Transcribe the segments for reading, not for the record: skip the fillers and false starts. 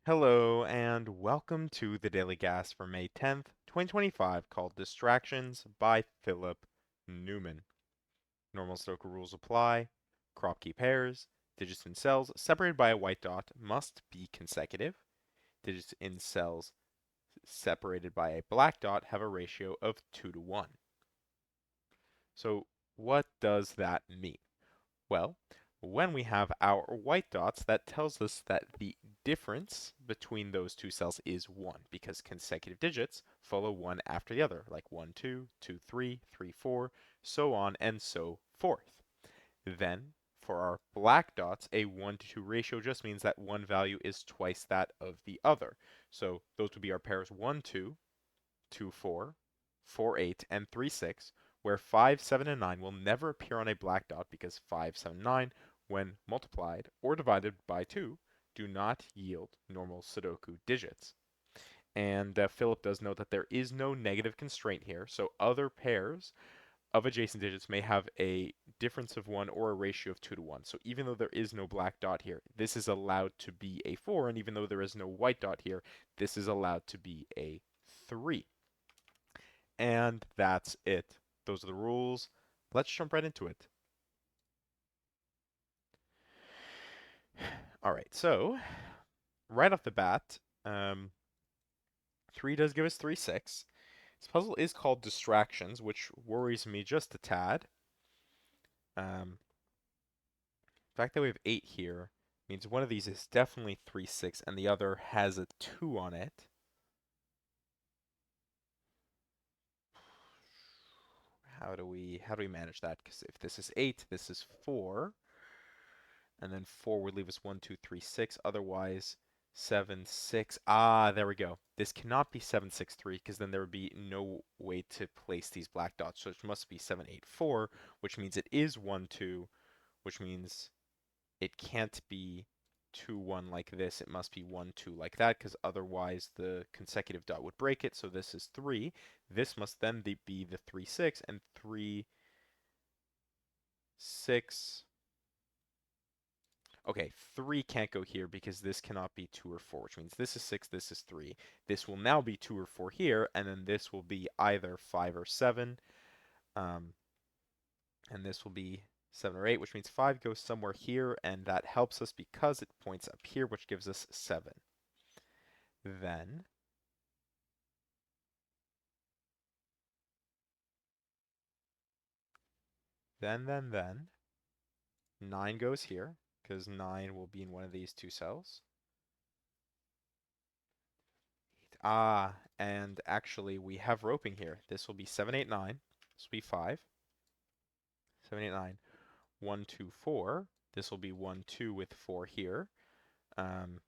Hello and welcome to the Daily Gas for May 10th, 2025, called Distractions by Philip Newman. Normal Sudoku rules apply. Crop key pairs. Digits in cells separated by a white dot must be consecutive. Digits in cells separated by a black dot have a ratio of 2 to 1. So what does that mean? Well, when we have our white dots, that tells us that the difference between those two cells is 1, because consecutive digits follow one after the other, like 1, 2, 2, 3, 3, 4, so on and so forth. Then, for our black dots, a 1 to 2 ratio just means that one value is twice that of the other. So those would be our pairs 1, 2, 2, 4, 4, 8, and 3, 6, where 5, 7, and 9 will never appear on a black dot because 5, 7, 9, when multiplied or divided by 2, do not yield normal Sudoku digits. And Philip does note that there is no negative constraint here, so other pairs of adjacent digits may have a difference of 1 or a ratio of 2 to 1. So even though there is no black dot here, this is allowed to be a 4, and even though there is no white dot here, this is allowed to be a 3. And that's it. Those are the rules. Let's jump right into it. All right, so right off the bat, 3 does give us 3, 6. This puzzle is called Distractions, which worries me just a tad. The fact that we have 8 here means one of these is definitely 3, 6, and the other has a 2 on it. How do we manage that? Because if this is 8, this is 4. And then 4 would leave us 1, 2, 3, 6. Otherwise, 7, 6. Ah, there we go. This cannot be 7, 6, 3 because then there would be no way to place these black dots. So it must be 7, 8, 4, which means it is 1, 2, which means it can't be 2, 1 like this. It must be 1, 2 like that because otherwise the consecutive dot would break it. So this is 3. This must then be the 3, 6, and 3, 6. Okay, 3 can't go here because this cannot be 2 or 4, which means this is 6, this is 3. This will now be 2 or 4 here, and then this will be either 5 or 7. Um, and this will be 7 or 8, which means 5 goes somewhere here, and that helps us because it points up here, which gives us 7. Then, then, 9 goes here, because 9 will be in one of these two cells. Ah, and actually we have roping here. This will be 7, 8, 9. This will be 5. 7, 8, 9. 1, 2, 4. This will be 1, 2 with 4 here. Um,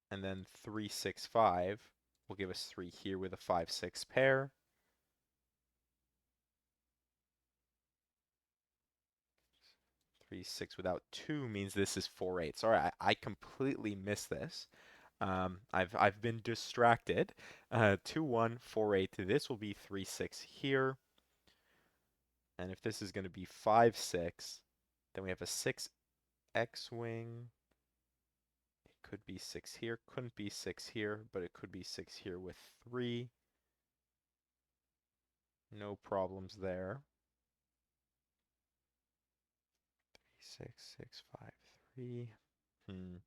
and then 3, 6, 5 will give us 3 here with a 5, 6 pair. 3, 6 without 2 means this is 4, 8. Sorry, I completely missed this. I've been distracted. 2, 1, 4, 8. This will be 3, 6 here. And if this is going to be 5, 6, then we have a 6 X-wing. It could be 6 here. Couldn't be 6 here, but it could be 6 here with 3. No problems there. 3, 6, 6, 5, 3.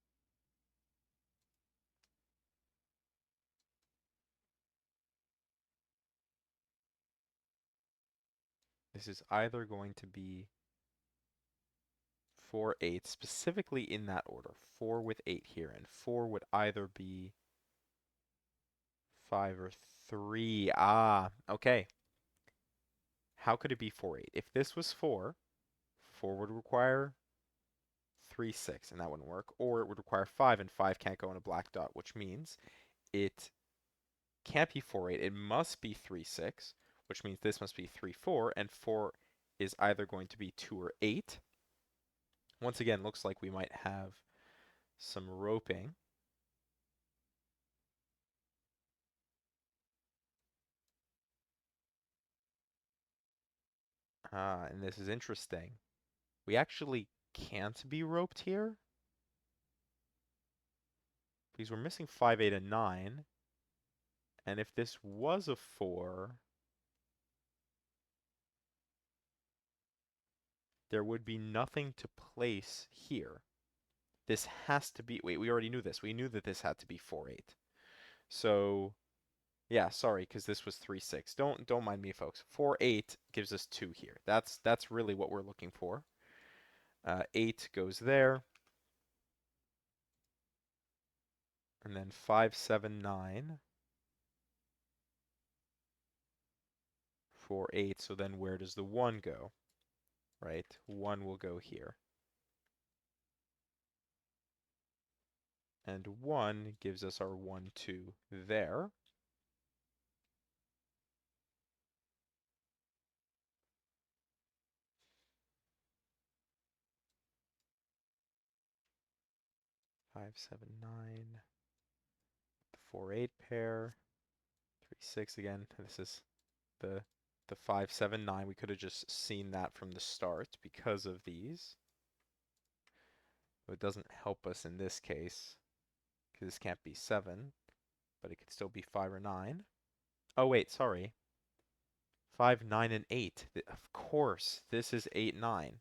This is either going to be 4, 8, specifically in that order. 4 with 8 here, and 4 would either be 5 or 3. Ah, okay. How could it be 4, 8? If this was 4, 4 would require 3, 6, and that wouldn't work. Or it would require 5, and 5 can't go in a black dot, which means it can't be 4, 8. It must be 3, 6, which means this must be 3, 4, and 4 is either going to be 2 or 8. Once again, looks like we might have some roping. And this is interesting. We actually can't be roped here. because we're missing 5, 8, and 9. And if this was a 4, there would be nothing to place here. This has to be, wait, we already knew this. We knew that this had to be 4, 8. So, yeah, sorry, because this was 3, 6. Don't mind me, folks. 4, 8 gives us 2 here. That's really what we're looking for. 8 goes there. And then 5, 7, 9. 4, 8. So then where does the 1 go? Right? 1 will go here. And 1 gives us our 1, 2 there. Five, 7, 9. The 4, 8 pair. 3, 6 again. This is the 5, 7, 9. We could have just seen that from the start because of these. It doesn't help us in this case because this can't be 7, but it could still be 5 or 9. Oh wait, sorry. 5, 9, and 8. Of course, this is 8, 9.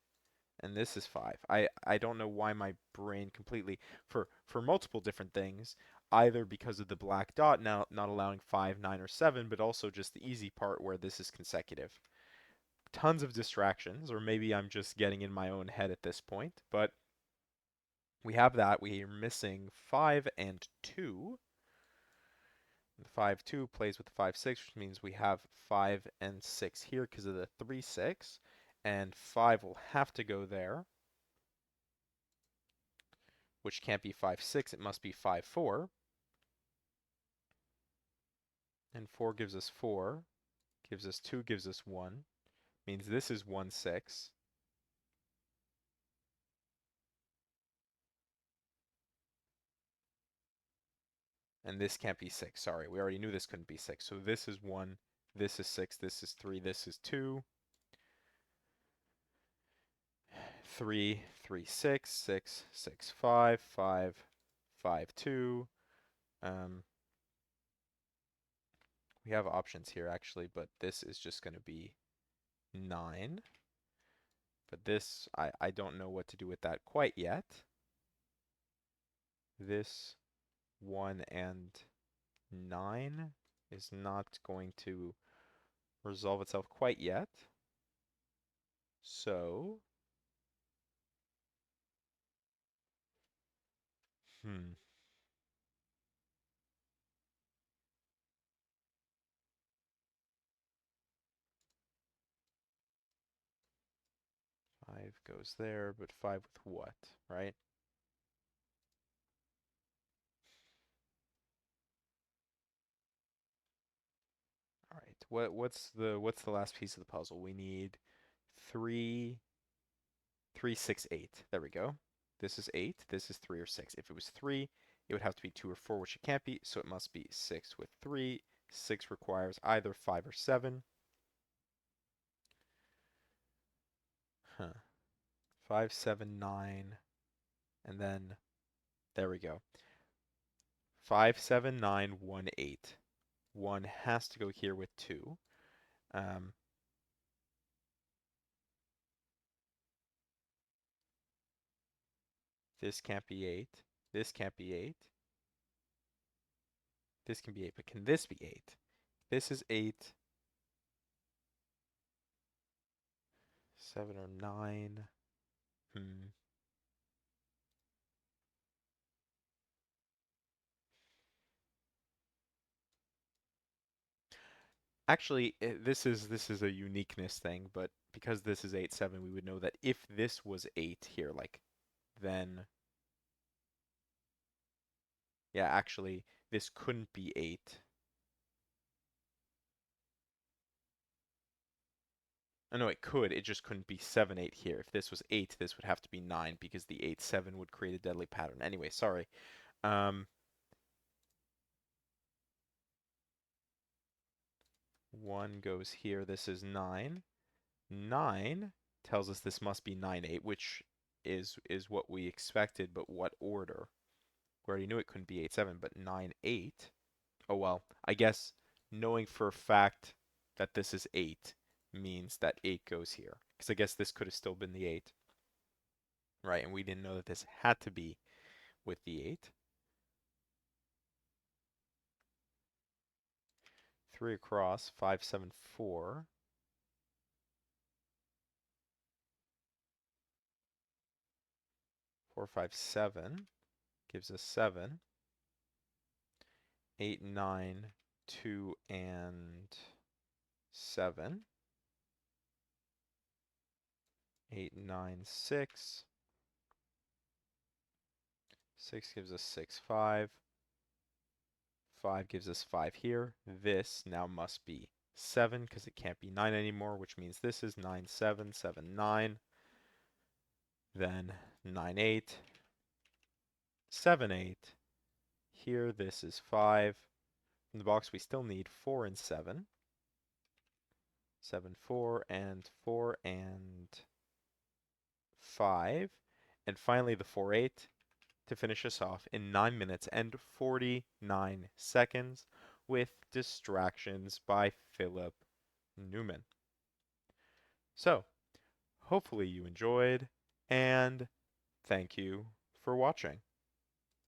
And this is 5. I don't know why my brain completely, for multiple different things, either because of the black dot now not allowing 5, 9, or 7, but also just the easy part where this is consecutive. Tons of distractions, or maybe I'm just getting in my own head at this point, but we have that. We are missing 5 and 2. The 5, 2 plays with the 5, 6, which means we have 5 and 6 here because of the 3, 6. And 5 will have to go there, which can't be 5, 6. It must be 5, 4. And 4 gives us 4, gives us 2, gives us 1. Means this is 1, 6. And this can't be 6. Sorry, we already knew this couldn't be 6. So this is 1, this is 6, this is 3, this is 2. 3, 3, 6, 6, 6, 5, 5, 5, 2. We have options here actually, but this is just going to be 9. But this, I don't know what to do with that quite yet. This 1 and 9 is not going to resolve itself quite yet. So, 5 goes there, but 5 with what, right? All right. What's the last piece of the puzzle? We need 3, 3, 6, 8. There we go. This is 8. This is 3 or 6. If it was 3, it would have to be 2 or 4, which it can't be, so it must be 6 with 3. 6 requires either 5 or 7. Huh. 5, 7, 9, and then there we go. 5, 7, 9, 1, 8. 1 has to go here with 2. Um, this can't be 8. This can't be 8. This can be 8, but can this be 8? This is 8. 7 or 9. Actually, this is a uniqueness thing, but because this is 8, 7, we would know that if this was 8 here, like, then, yeah, actually, this couldn't be 8. Oh, no, it could. It just couldn't be 7, 8 here. If this was 8, this would have to be 9 because the 8, 7 would create a deadly pattern. Anyway, sorry. Um, 1 goes here. This is 9. 9 tells us this must be 9, 8, which is what we expected, but what order? We already knew it couldn't be 8-7, but 9-8. Oh well, I guess knowing for a fact that this is 8 means that 8 goes here. Because I guess this could have still been the 8, right? And we didn't know that this had to be with the 8. 3 across, 5, 7, 4. 4, 5, 7 gives us 7. 8, 9, 2, and 7. 8, 9, 6. 6 gives us 6, 5. 5 gives us 5 here. This now must be 7 because it can't be 9 anymore, which means this is 9, 7, 7, 9. Then 9, 8, 7, 8. Here this is 5. In the box we still need 4 and 7. 7, 4, and 4, and 5. And finally the 4, 8 to finish us off in 9 minutes and 49 seconds with Distractions by Philip Newman. So, hopefully you enjoyed, and thank you for watching.